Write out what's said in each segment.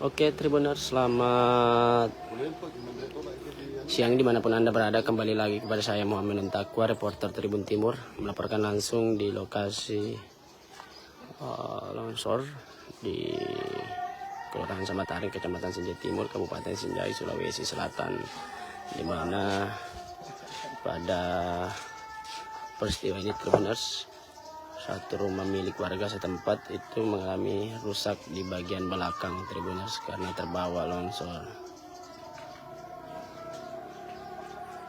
Oke, Tribuners, selamat siang dimanapun Anda berada. Kembali lagi kepada saya Muhammad Untakwa, reporter Tribun Timur, melaporkan langsung di lokasi longsor di Kelurahan Samataring, Kecamatan Sinjai Timur, Kabupaten Sinjai, Sulawesi Selatan, di mana pada peristiwa ini, Tribuners, satu rumah milik warga setempat itu mengalami rusak di bagian belakang, Tribuners, karena terbawa longsor.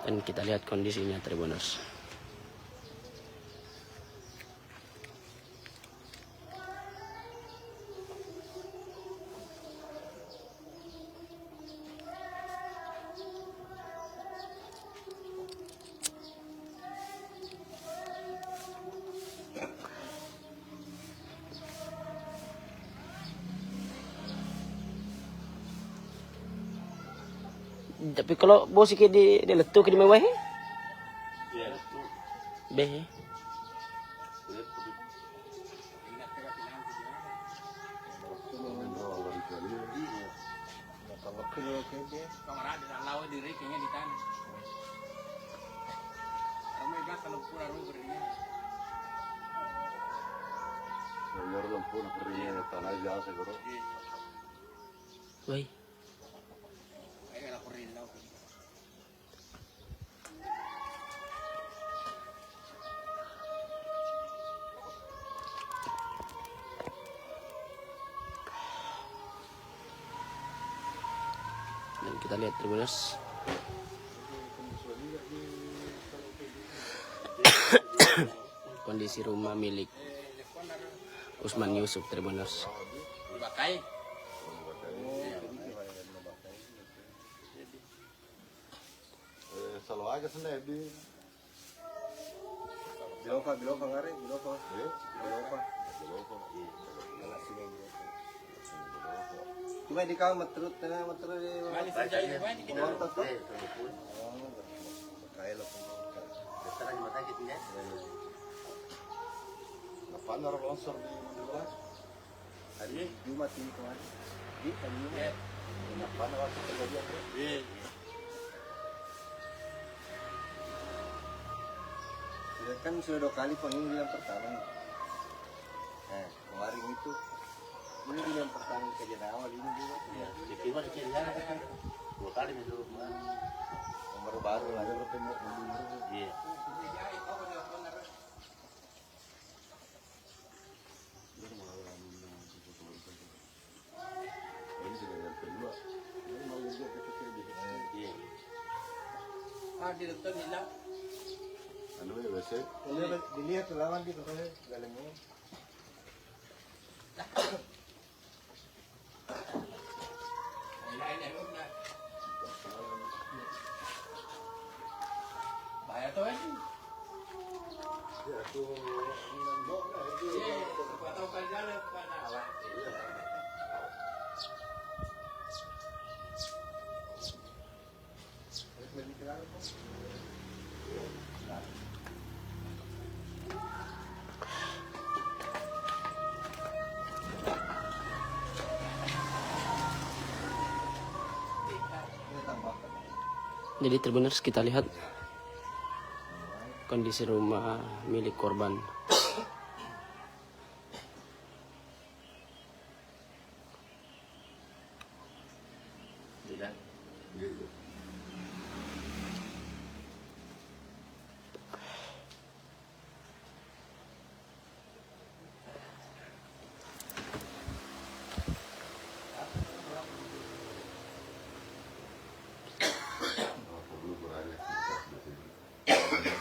Dan kita lihat kondisinya, Tribuners. Tapi kalau bos sikit di letuk di mewah beh. Woi. Dan kita lihat, Tribuners, kondisi rumah milik Usman Yusuf, Tribuners. Selalu aja sendiri. Bilofa ngare, bilofa. Cuma di kau meterut di montot tuh. Kayak Kapan orang longsor di Mandala? hari Jumat ini kemarin. Di hari Jumat. Kapan waktu kejadian? Ya kan sudah 2 kali pengen yang pertama. Nah, kemarin itu ini yang pertama kejadian awal ini juga. Iya, di mana kejadian kan? 2 kali itu. Nomor baru lah. Iya. Ini sudah yang kedua. Ini mau juga kecil di sini. Iya. Di depan hilang. Anu ya biasa. Dilihat lawan di katanya dalamnya. Bahaya tuh ini. Ya tuh nembok lah itu. Tahu kan jalan pada awal. Jadi, Tribuners, kita lihat kondisi rumah milik korban. Tidak.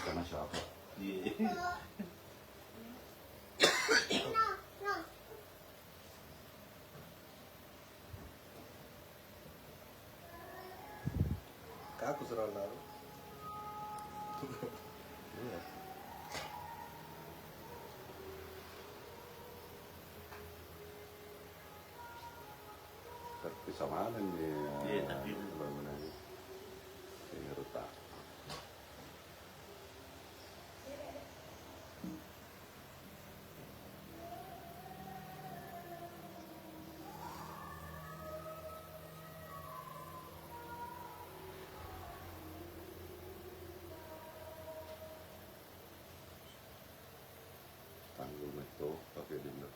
Karena siapa? Kaku serang lalu. Iya. Perpisahan ini. Iya, tapi bangunan ini retak. Pakai dinner.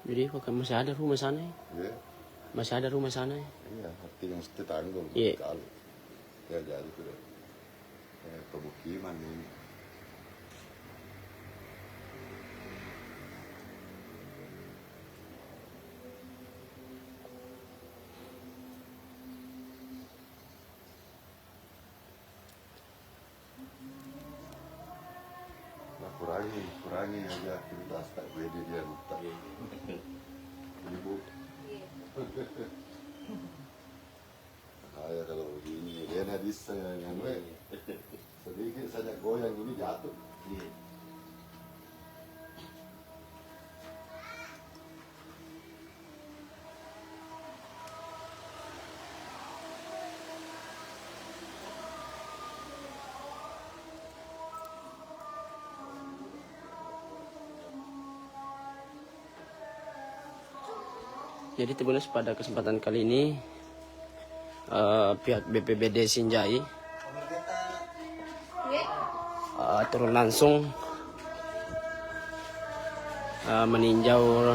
Jadi kok masih ada rumah sana ya? Ya, Masih ada rumah sana ya? iya, hati yang tetangga. Iya. Kali. Ya jadi sudah. Pemukiman ini. Nah, kurangi aja aktivitas tak ready dia lupa. Ibu. Saya kalau begini, dia hadis yang sedikit saja goyang ini jatuh. Jadi Tribuners, pada kesempatan kali ini pihak BPBD Sinjai turun langsung meninjau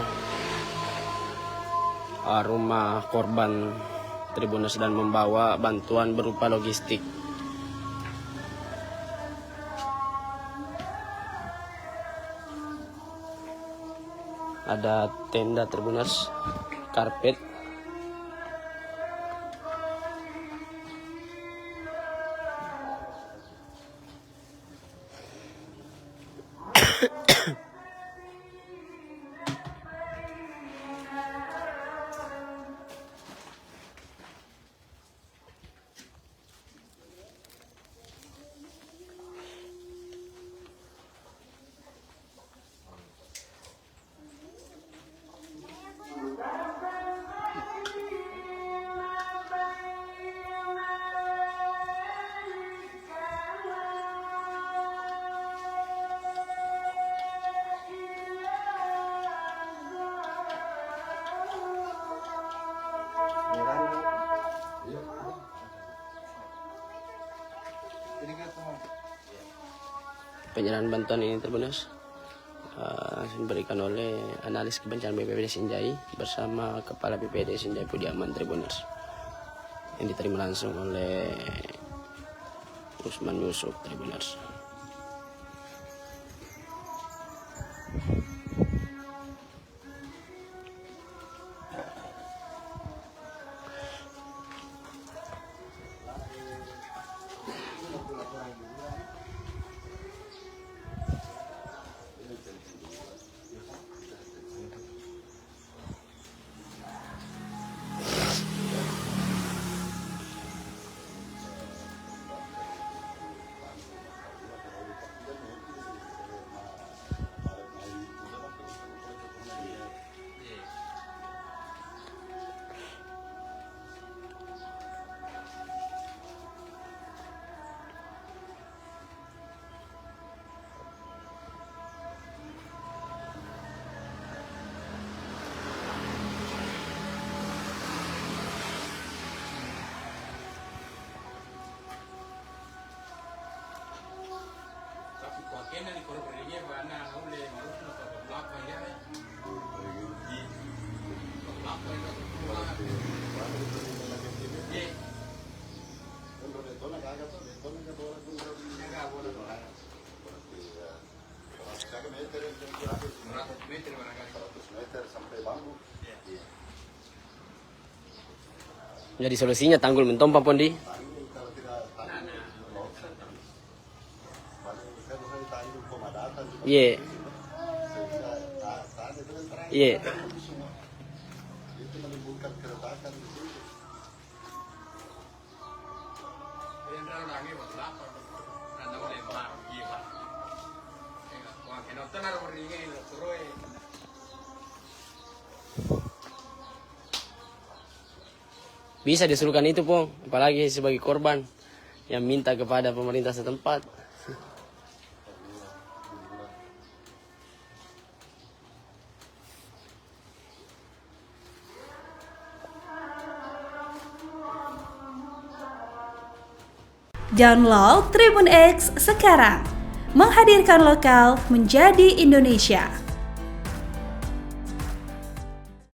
rumah korban Tribuners dan membawa bantuan berupa logistik. Ada tenda Tribuners, karpet, penyerahan bantuan ini Tribuners diberikan oleh analis kebencanaan BPBD Sinjai bersama Kepala BPBD Sinjai Pudiaman Tribuners, yang diterima langsung oleh Usman Yusuf Tribuners. Kena di korup ringe bana ule marus no to blak ya. Blak ya. Jadi solusinya tanggul mentompa Pondi. Iya. Iya. Itu menimbulkan keretakan di situ. Bisa disuruhkan itu Pong, apalagi sebagai korban yang minta kepada pemerintah setempat. Download Tribun X sekarang, Menghadirkan lokal menjadi Indonesia.